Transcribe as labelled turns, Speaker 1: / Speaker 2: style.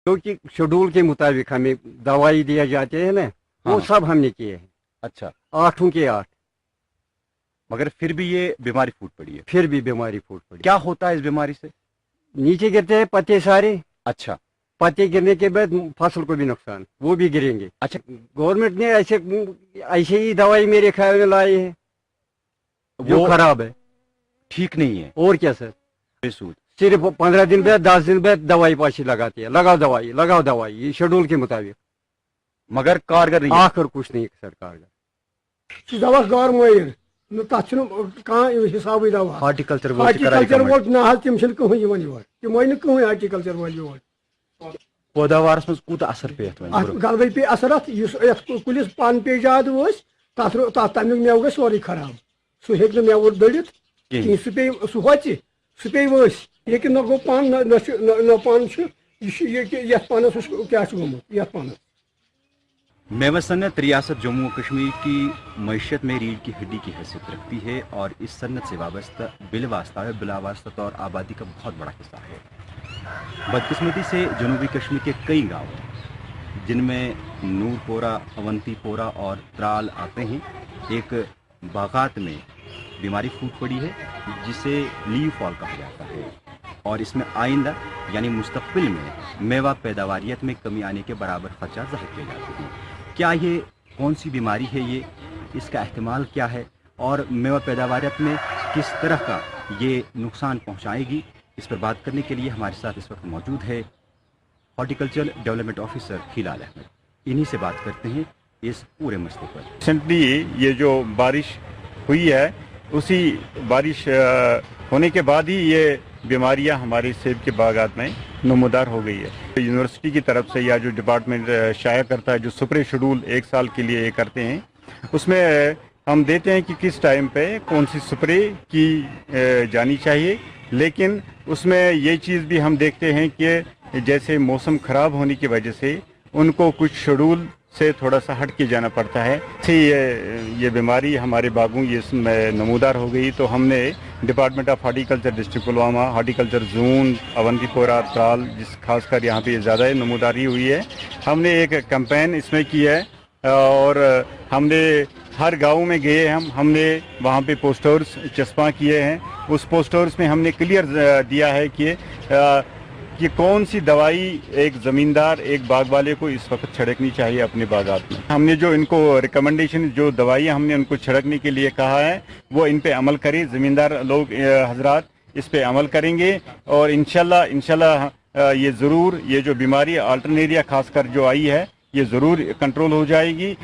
Speaker 1: क्योंकि शेड्यूल के मुताबिक हमें दवाई दिया जाते हैं ना, वो सब हमने किए हैं।
Speaker 2: अच्छा,
Speaker 1: 8 के 8,
Speaker 2: मगर फिर भी ये बीमारी फूट पड़ी है।
Speaker 1: फिर भी बीमारी फूट पड़ी।
Speaker 2: क्या होता है इस बीमारी से?
Speaker 1: नीचे गिरते हैं पत्ते सारे,
Speaker 2: अच्छा
Speaker 1: पत्ते गिरने के बाद फसल को भी नुकसान, वो भी गिरेंगे।
Speaker 2: अच्छा,
Speaker 1: गवर्नमेंट ने ऐसे ही दवाई मेरे ख्याल में लाई है जो
Speaker 2: वो
Speaker 1: खराब है,
Speaker 2: ठीक नहीं है।
Speaker 1: और क्या सर,
Speaker 2: बेसूद
Speaker 1: सिर्फ 15 दिन बाद 10 दिन बाद दवाई पाछी लगाती है, लगाओ दवाई, ये शेड्यूल के मुताबिक,
Speaker 2: मगर कारगर नहीं है।
Speaker 1: आखिर कुछ नहीं सरकार का।
Speaker 3: दवा गौर मोयर हिसाब दवा
Speaker 2: हार्टिकल्चर
Speaker 3: हार्टिकल्चर वोल ना तम कहें तम वन कहें हार्टिकल्चर वाल
Speaker 2: पैदावार मज कूत असर पे
Speaker 3: गलबे पे असर कुलिस पान पे ज्यादा तमिक मेव ग सोरे खराब, सह हे मेव दड़ित कहीं सह होच सह पे वस, लेकिन न गो पान न पान ये पानस क्या गोमुत ये पानस।
Speaker 2: मेवा सन्नत रियासत जम्मू कश्मीर की मईशत में रीढ़ की हड्डी की हैसियत रखती है और इस सन्नत से वाबस्ता बिलावास्ता और आबादी का बहुत बड़ा हिस्सा है। बदकिस्मती से जनूबी कश्मीर के कई गांव जिनमें नूरपोरा, अवंतीपोरा और त्राल आते हैं, एक बागात में बीमारी फूट पड़ी है जिसे लीव फॉल कहा जाता है और इसमें आइंदा यानी मुस्तकबिल में मेवा पैदावारियत में कमी आने के बराबर खर्चा ज़ाहिर किए जाते हैं। क्या ये कौन सी बीमारी है, ये इसका एहतमाल क्या है और मेवा पैदावारियत में किस तरह का ये नुकसान पहुंचाएगी, इस पर बात करने के लिए हमारे साथ इस वक्त मौजूद है हॉर्टिकल्चर डेवलपमेंट ऑफिसर हिलाल अहमद। इन्हीं से बात करते हैं इस पूरे मसले पर।
Speaker 4: रिसेंटली ये जो बारिश हुई है, उसी बारिश होने के बाद ही ये बीमारियां हमारे सेब के बागात में नमूदार हो गई है। यूनिवर्सिटी की तरफ से या जो डिपार्टमेंट शाया करता है, जो स्प्रे शेड्यूल 1 साल के लिए ये करते हैं, उसमें हम देते हैं कि किस टाइम पे कौन सी स्प्रे की जानी चाहिए, लेकिन उसमें ये चीज़ भी हम देखते हैं कि जैसे मौसम ख़राब होने की वजह से उनको कुछ शेड्यूल से थोड़ा सा हट के जाना पड़ता है। ये बीमारी हमारे बागों ये नमूदार हो गई, तो हमने department of horticulture district Pulwama, horticulture zone Awantipora, Tral, जिस खासकर यहाँ पे ज़्यादा नमूदारी हुई है, हमने एक कैंपेन इसमें की है और हमने हर गांव में गए, हमने वहाँ पे पोस्टर्स चस्पा किए हैं। उस पोस्टर्स में हमने क्लियर दिया है कि कौन सी दवाई एक ज़मींदार, एक बाग वाले को इस वक्त छिड़कनी चाहिए अपने बागात में। हमने जो इनको रिकमेंडेशन, जो दवाइयाँ हमने उनको छिड़कने के लिए कहा है, वो इन पे अमल करें। ज़मींदार लोग हजरात इस पे अमल करेंगे और इंशाल्लाह ये ज़रूर, ये जो बीमारी अल्टरनेरिया खासकर जो आई है, ये ज़रूर कंट्रोल हो जाएगी।